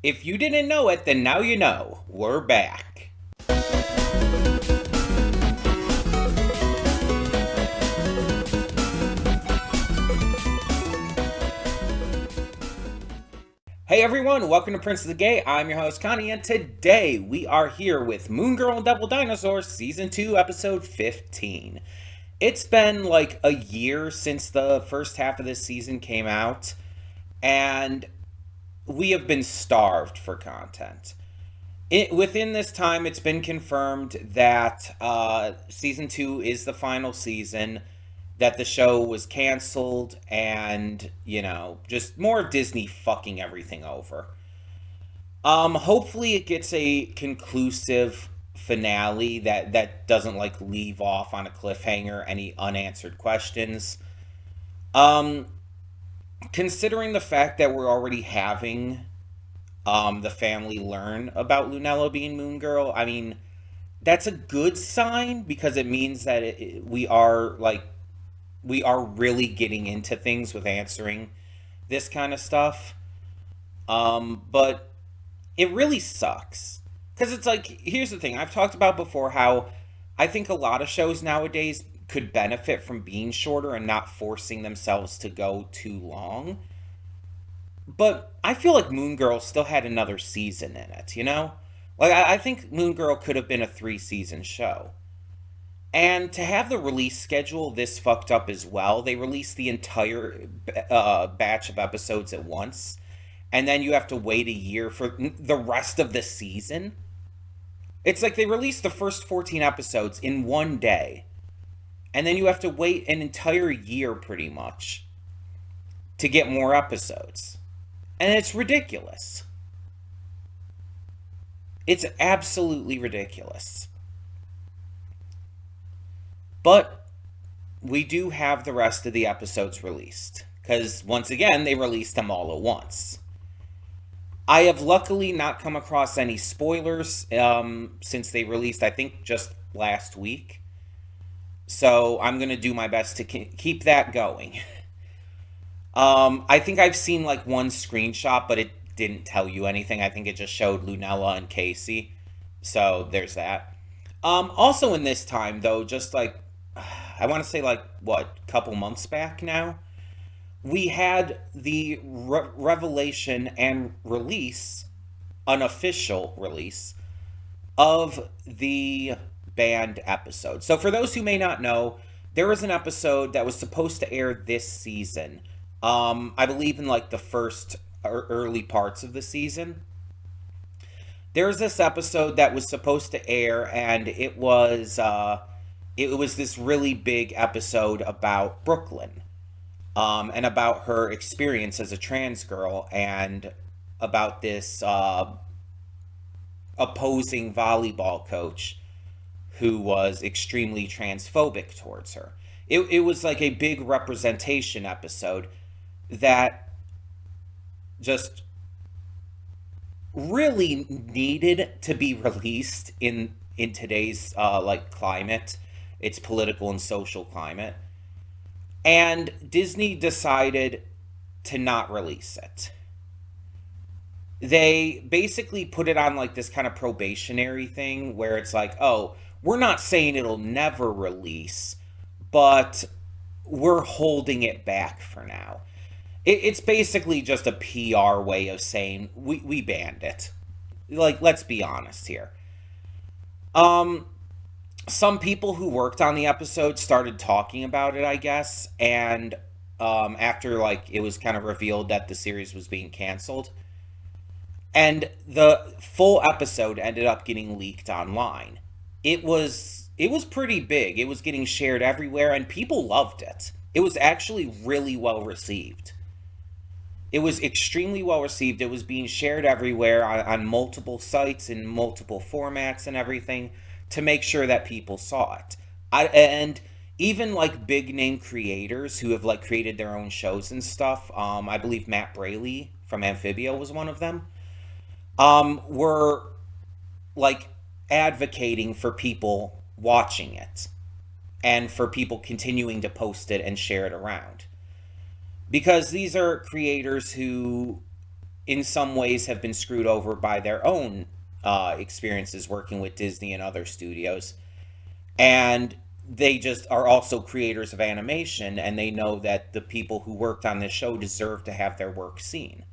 If you didn't know it, then now you know. We're back. Hey everyone, welcome to Prince of the Gay. I'm your host Connie, and today we are here with Moon Girl and Devil Dinosaur Season 2, Episode 15. It's been like a year since the first half of this season came out, and we have been starved for content. Within this time, it's been confirmed that season two is the final season, that the show was canceled, and, just more of Disney fucking everything over. Hopefully, it gets a conclusive finale that doesn't, like, leave off on a cliffhanger any unanswered questions. Um, Considering the fact that we're already having the family learn about Lunella being Moon Girl, I mean, that's a good sign because it means that we are really getting into things with answering this kind of stuff. But it really sucks because it's like, here's the thing I've talked about before, how I think a lot of shows nowadays could benefit from being shorter and not forcing themselves to go too long. But I feel like Moon Girl still had another season in it, you know? Like, I think Moon Girl could have been a 3 season show. And to have the release schedule this fucked up as well, they release the entire batch of episodes at once, and then you have to wait a year for the rest of the season. It's like they released the first 14 episodes in one day, and then you have to wait an entire year pretty much to get more episodes. And it's ridiculous. It's absolutely ridiculous. But we do have the rest of the episodes released. Because, once again, they released them all at once. I have luckily not come across any spoilers since they released, I think, just last week. So I'm going to do my best to keep that going. I think I've seen like one screenshot, but it didn't tell you anything. I think it just showed Lunella and Casey. So there's that. Also in this time though, just like I want to say like what, couple months back now, we had the revelation and release, unofficial release of the banned episode. So for those who may not know, there was an episode that was supposed to air this season. I believe in like the first or early parts of the season. There's this episode that was supposed to air, and it was this really big episode about Brooklyn, and about her experience as a trans girl, and about this opposing volleyball coach who was extremely transphobic towards her. It was like a big representation episode that just really needed to be released in today's like climate, its political and social climate. And Disney decided to not release it. They basically put it on like this kind of probationary thing where it's like, oh, we're not saying it'll never release, but we're holding it back for now. It's basically just a PR way of saying we banned it. Like, let's be honest here. Um, some people who worked on the episode started talking about it, I guess, and after like it was kind of revealed that the series was being canceled, and the full episode ended up getting leaked online. It was pretty big. It was getting shared everywhere, and people loved it. It was actually really well received. It was extremely well received. It was being shared everywhere on multiple sites in multiple formats and everything to make sure that people saw it. And even like big name creators who have like created their own shows and stuff. I believe Matt Braley from Amphibia was one of them. Were like advocating for people watching it and for people continuing to post it and share it around, because these are creators who in some ways have been screwed over by their own experiences working with Disney and other studios. And they just are also creators of animation, and they know that the people who worked on this show deserve to have their work seen.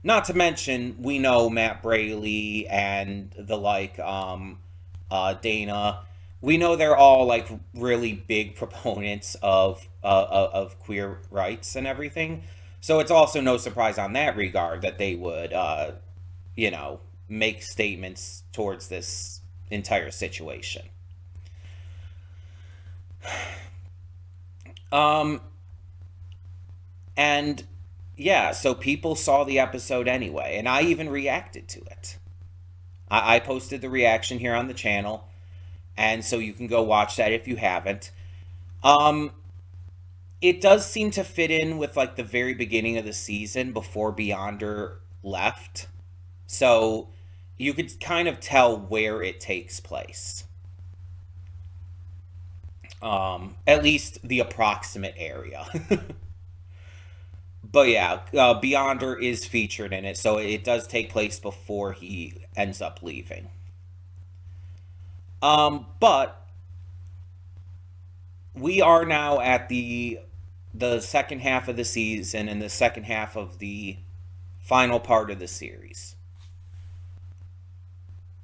Not to mention, we know Matt Braley and the like, Dana. We know they're all like really big proponents of queer rights and everything. So it's also no surprise on that regard that they would, you know, make statements towards this entire situation. Um, and yeah, so people saw the episode anyway, and I even reacted to it. I posted the reaction here on the channel, and so you can go watch that if you haven't. Um, it does seem to fit in with like the very beginning of the season before Beyonder left, so you could kind of tell where it takes place. At least the approximate area. But yeah, Beyonder is featured in it, so it does take place before he ends up leaving. But we are now at the second half of the season and the second half of the final part of the series.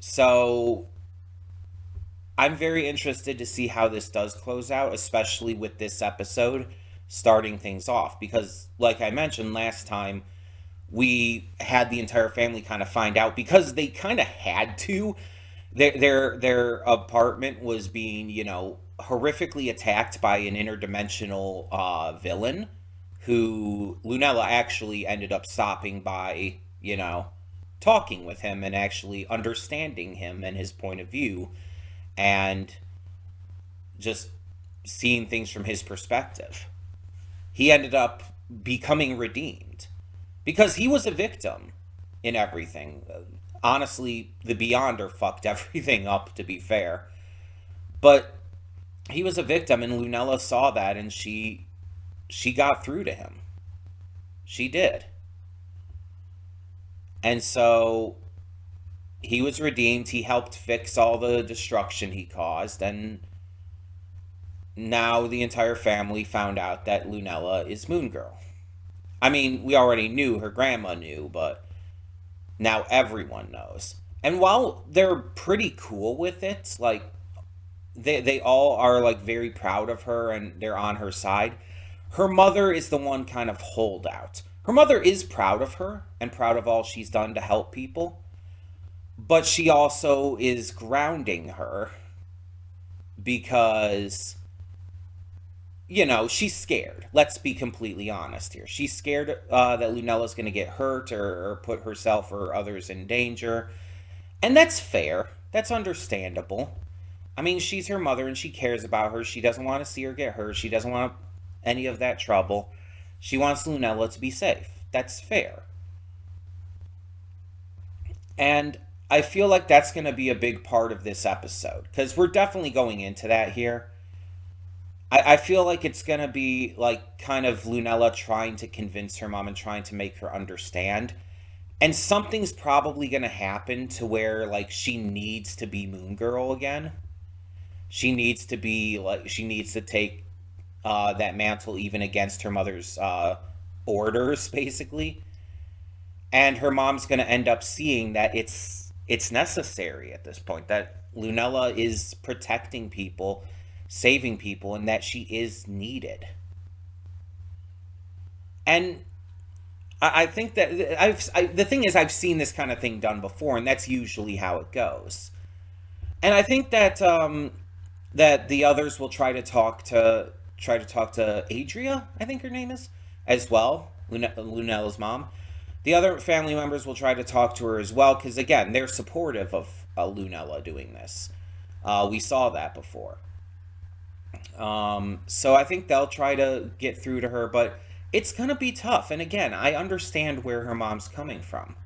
So I'm very interested to see how this does close out, especially with this episode starting things off. Because, like I mentioned last time, we had the entire family kind of find out because they kind of had to. Their apartment was being, you know, horrifically attacked by an interdimensional villain who Lunella actually ended up stopping by, you know, talking with him and actually understanding him and his point of view and just seeing things from his perspective. He ended up becoming redeemed because he was a victim in everything. Honestly, the Beyonder fucked everything up, to be fair. But he was a victim, and Lunella saw that, and she got through to him. She did. And so he was redeemed. He helped fix all the destruction he caused, and now the entire family found out that Lunella is Moon Girl. I mean, we already knew, her grandma knew, but now everyone knows. And while they're pretty cool with it, like they all are like very proud of her and they're on her side, her mother is the one kind of holdout. Her mother is proud of her and proud of all she's done to help people, but she also is grounding her because, you know, she's scared. Let's be completely honest here. She's scared that Lunella's going to get hurt or put herself or others in danger. And that's fair. That's understandable. I mean, she's her mother and she cares about her. She doesn't want to see her get hurt. She doesn't want any of that trouble. She wants Lunella to be safe. That's fair. And I feel like that's going to be a big part of this episode because we're definitely going into that here. I feel like it's going to be like kind of Lunella trying to convince her mom and trying to make her understand. And something's probably going to happen to where like she needs to be Moon Girl again. She needs to be like, she needs to take that mantle even against her mother's orders, basically. And her mom's going to end up seeing that it's necessary at this point, that Lunella is protecting people, saving people, and that she is needed. And I think that the thing is, I've seen this kind of thing done before, and that's usually how it goes. And I think that that the others will try to talk to Adria, I think her name is, as well, Lunella's mom. The other family members will try to talk to her as well, because again, they're supportive of Lunella doing this. We saw that before. So I think they'll try to get through to her, but it's gonna be tough. And again, I understand where her mom's coming from.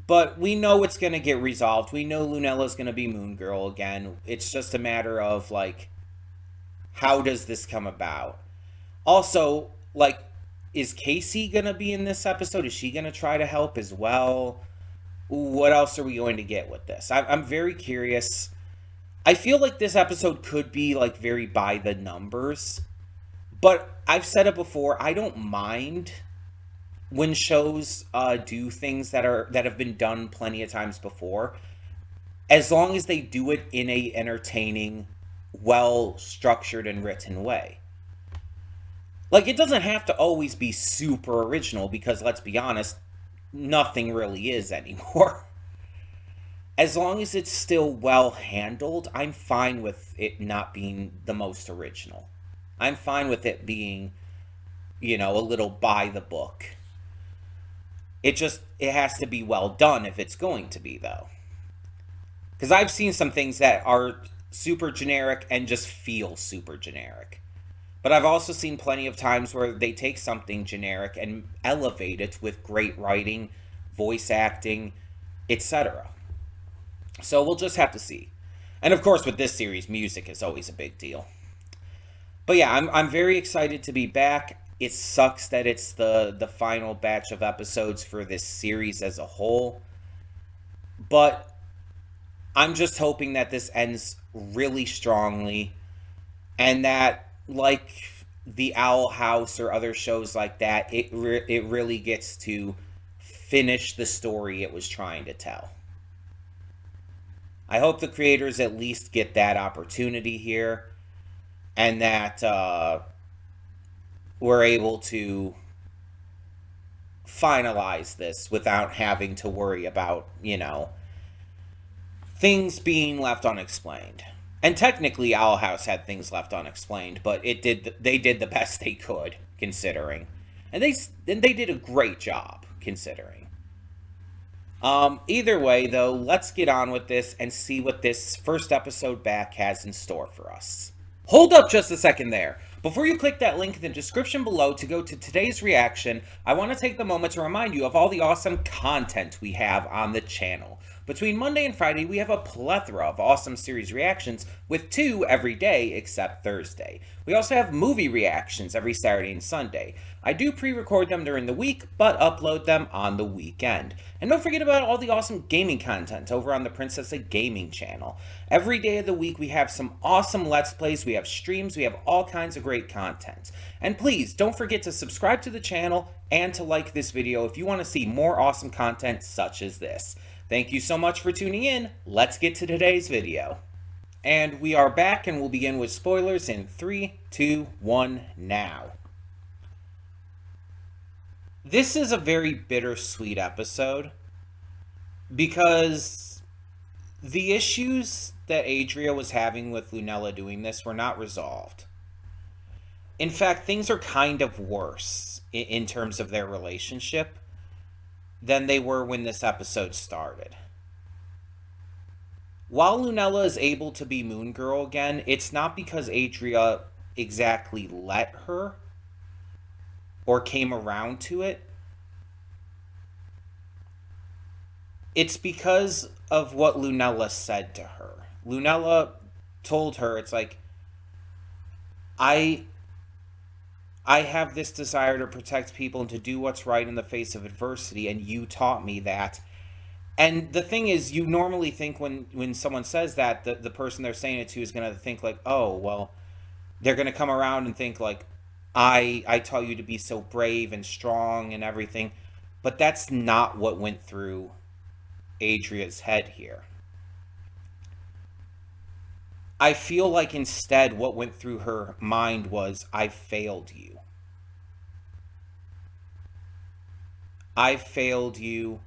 But we know it's gonna get resolved. We know Lunella's gonna be Moon Girl again. It's just a matter of, like, how does this come about? Also, like, is Casey gonna be in this episode? Is she gonna try to help as well? What else are we going to get with this? I'm very curious. I feel like this episode could be like very by the numbers, but I've said it before. I don't mind when shows do things that have been done plenty of times before, as long as they do it in a entertaining, well structured and written way. Like, it doesn't have to always be super original, because let's be honest, nothing really is anymore. As long as it's still well handled, I'm fine with it not being the most original. I'm fine with it being, a little by the book. It has to be well done if it's going to be, though. Because I've seen some things that are super generic and just feel super generic. But I've also seen plenty of times where they take something generic and elevate it with great writing, voice acting, etc. So we'll just have to see. And of course, with this series, music is always a big deal. But yeah, I'm very excited to be back. It sucks that it's the final batch of episodes for this series as a whole. But I'm just hoping that this ends really strongly, and that, like the Owl House or other shows like that, it really gets to finish the story it was trying to tell. I hope the creators at least get that opportunity here, and that we're able to finalize this without having to worry about, things being left unexplained. And technically, Owl House had things left unexplained, but they did the best they could, considering. And they did a great job, considering. Either way, though, let's get on with this and see what this first episode back has in store for us. Hold up just a second there. Before you click that link in the description below to go to today's reaction, I want to take the moment to remind you of all the awesome content we have on the channel. Between Monday and Friday, we have a plethora of awesome series reactions, with 2 every day except Thursday. We also have movie reactions every Saturday and Sunday. I do pre-record them during the week, but upload them on the weekend. And don't forget about all the awesome gaming content over on the Princessa Gaming channel. Every day of the week, we have some awesome Let's Plays, we have streams, we have all kinds of great content. And please, don't forget to subscribe to the channel and to like this video if you want to see more awesome content such as this. Thank you so much for tuning in. Let's get to today's video. And we are back, and we'll begin with spoilers in 3, 2, 1, now. This is a very bittersweet episode, because the issues that Adria was having with Lunella doing this were not resolved. In fact, things are kind of worse in terms of their relationship than they were when this episode started. While Lunella is able to be Moon Girl again, it's not because Adria exactly let her or came around to it. It's because of what Lunella said to her. Lunella told her, it's like, I have this desire to protect people and to do what's right in the face of adversity, and you taught me that. And the thing is, you normally think when someone says that, the person they're saying it to is going to think like, oh, well, they're going to come around and think like, I taught you to be so brave and strong and everything. But that's not what went through Adria's head here. I feel like instead what went through her mind was, I failed you. I failed you,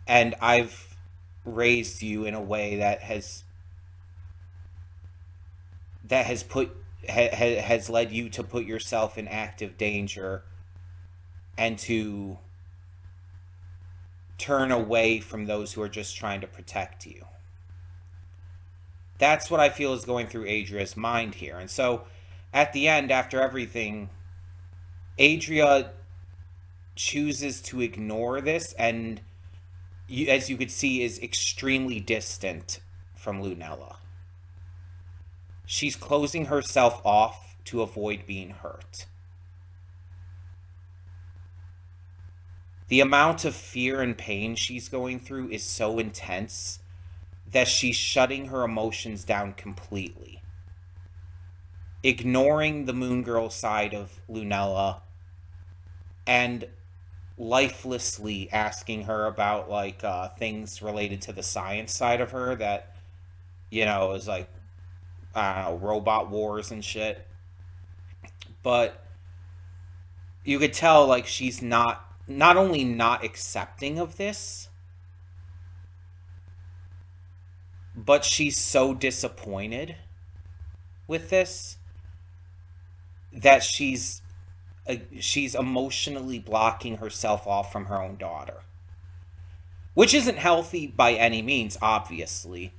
and I've raised you in a way that has led you to put yourself in active danger and to turn away from those who are just trying to protect you. That's what I feel is going through Adria's mind here. And so, at the end, after everything, Adria chooses to ignore this, and as you could see, is extremely distant from Lunella. She's closing herself off to avoid being hurt. The amount of fear and pain she's going through is so intense that she's shutting her emotions down completely, ignoring the Moon Girl side of Lunella and lifelessly asking her about like things related to the science side of her that is like, I don't know, robot wars and shit. But you could tell like she's not only not accepting of this, but she's so disappointed with this that she's emotionally blocking herself off from her own daughter, which isn't healthy by any means, obviously.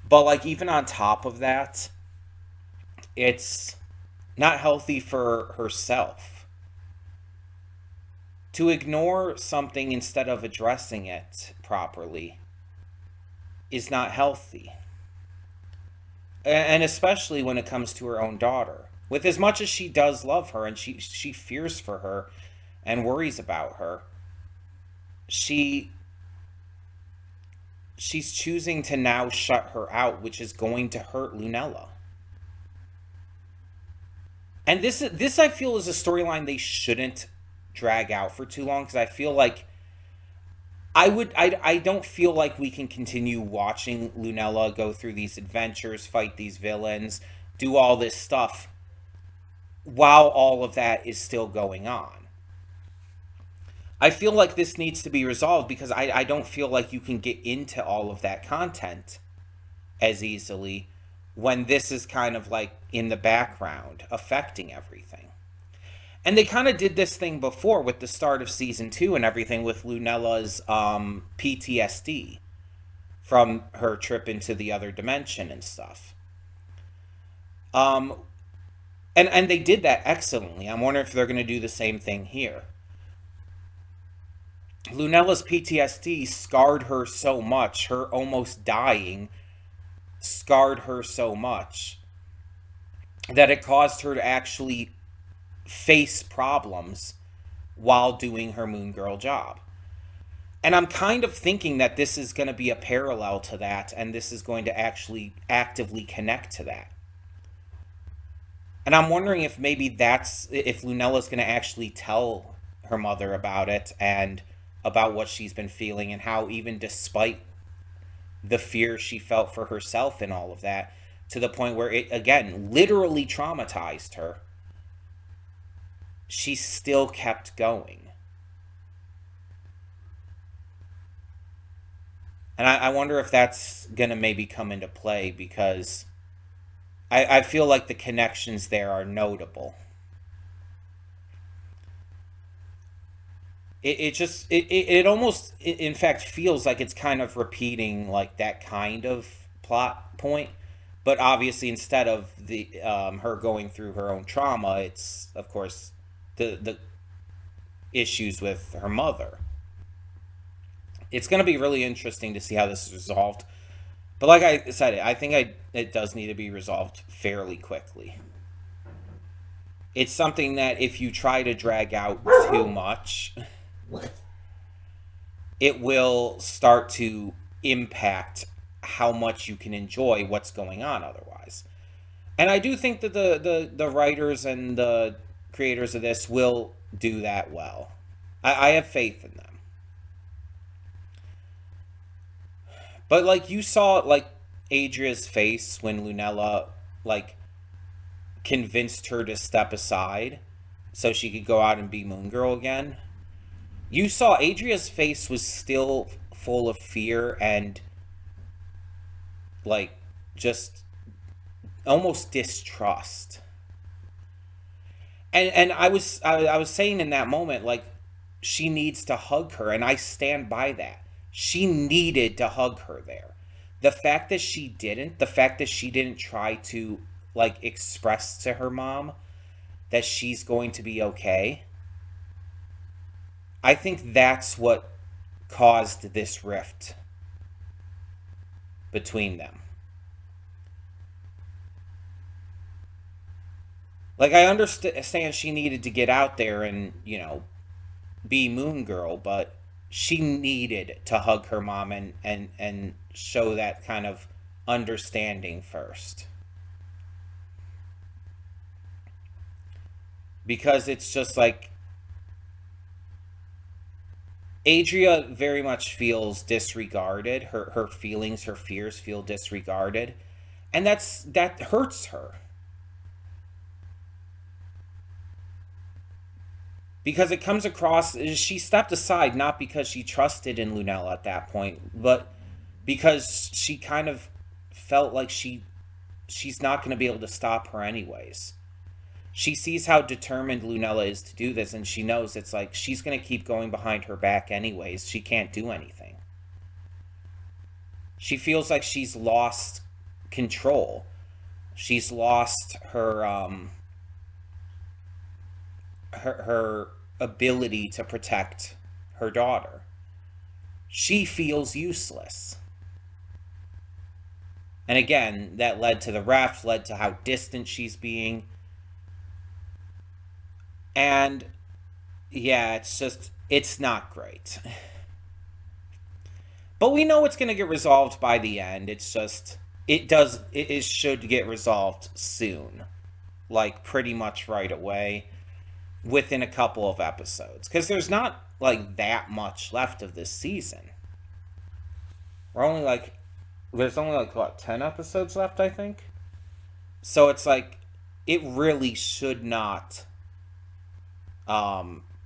But like even on top of that, it's not healthy for herself. To ignore something instead of addressing it properly is not healthy. And especially when it comes to her own daughter. With as much as she does love her and she fears for her and worries about her, she she's choosing to now shut her out, which is going to hurt Lunella. And this I feel is a storyline they shouldn't drag out for too long, because I feel like I don't feel like we can continue watching Lunella go through these adventures, fight these villains, do all this stuff while all of that is still going on. I feel like this needs to be resolved because I don't feel like you can get into all of that content as easily when this is kind of like in the background affecting everything. And they kind of did this thing before with the start of season 2 and everything, with Lunella's PTSD from her trip into the other dimension and stuff. Um, and they did that excellently. I'm wondering if they're going to do the same thing here. Lunella's PTSD scarred her so much, her almost dying scarred her so much that it caused her to actually face problems while doing her Moon Girl job. And I'm kind of thinking that this is going to be a parallel to that, and this is going to actually actively connect to that. And I'm wondering if maybe if Lunella's going to actually tell her mother about it and about what she's been feeling, and how even despite the fear she felt for herself and all of that, to the point where it, again, literally traumatized her, she still kept going. And I wonder if that's going to maybe come into play, because I feel like the connections there are notable. It almost, in fact, feels like it's kind of repeating like that kind of plot point. But obviously, instead of the her going through her own trauma, it's, of course, the issues with her mother. It's going to be really interesting to see how this is resolved. But like I said, I think it does need to be resolved fairly quickly. It's something that if you try to drag out too much, it will start to impact how much you can enjoy what's going on otherwise. And I do think that the writers and the creators of this will do that well. I have faith in them. But like you saw like Adria's face when Lunella like convinced her to step aside so she could go out and be Moon Girl again. You saw Adria's face was still full of fear and like just almost distrust. And I was saying in that moment, like, she needs to hug her, and I stand by that. She needed to hug her there. The fact that she didn't try to like express to her mom that she's going to be okay, I think that's what caused this rift between them. Like, I understand she needed to get out there and, be Moon Girl, but she needed to hug her mom and show that kind of understanding first. Because it's just like Adria very much feels disregarded. Her feelings, her fears feel disregarded. And that hurts her. Because it comes across, she stepped aside not because she trusted in Lunella at that point, but because she kind of felt like she's not going to be able to stop her anyways. She sees how determined Lunella is to do this, and she knows it's like she's going to keep going behind her back anyways. She can't do anything. She feels like she's lost control. She's lost her ability to protect her daughter. She feels useless. And again, that led to the raft, led to how distant she's being. And yeah, it's not great. But we know it's going to get resolved by the end. It should get resolved soon. Like pretty much right away. Within a couple of episodes. Because there's not like that much left of this season. There's only like what, 10 episodes left, I think? So it's like, it really should not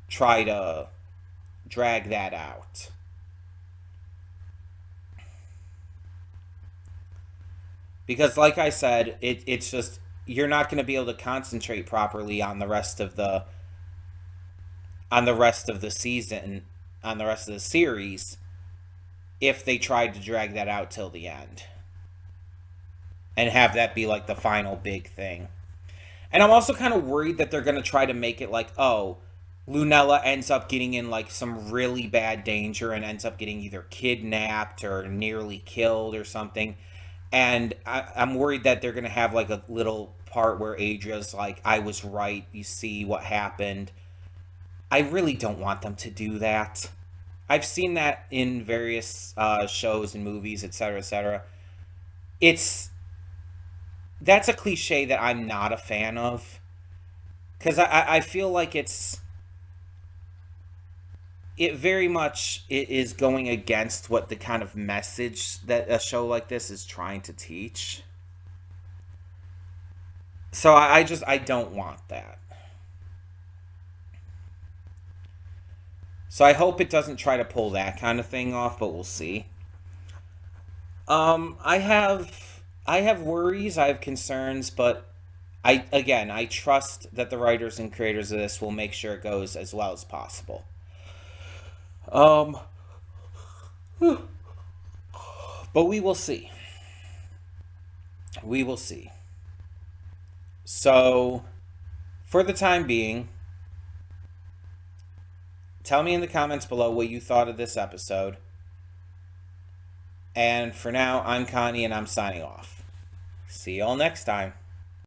try to drag that out. Because like I said, it's just, you're not going to be able to concentrate properly on the rest of the season, on the rest of the series, if they tried to drag that out till the end. And have that be like the final big thing. And I'm also kind of worried that they're going to try to make it like, oh, Lunella ends up getting in like some really bad danger and ends up getting either kidnapped or nearly killed or something. And I'm worried that they're going to have like a little part where Adria's like, I was right, you see what happened. I really don't want them to do that. I've seen that in various shows and movies, etc., etc. That's a cliche that I'm not a fan of. Because I feel like it very much is going against what the kind of message that a show like this is trying to teach. So I don't want that. So I hope it doesn't try to pull that kind of thing off, but we'll see. I have worries, I have concerns, but I trust that the writers and creators of this will make sure it goes as well as possible. But we will see. We will see. So, for the time being, tell me in the comments below what you thought of this episode. And for now, I'm Connie and I'm signing off. See y'all next time.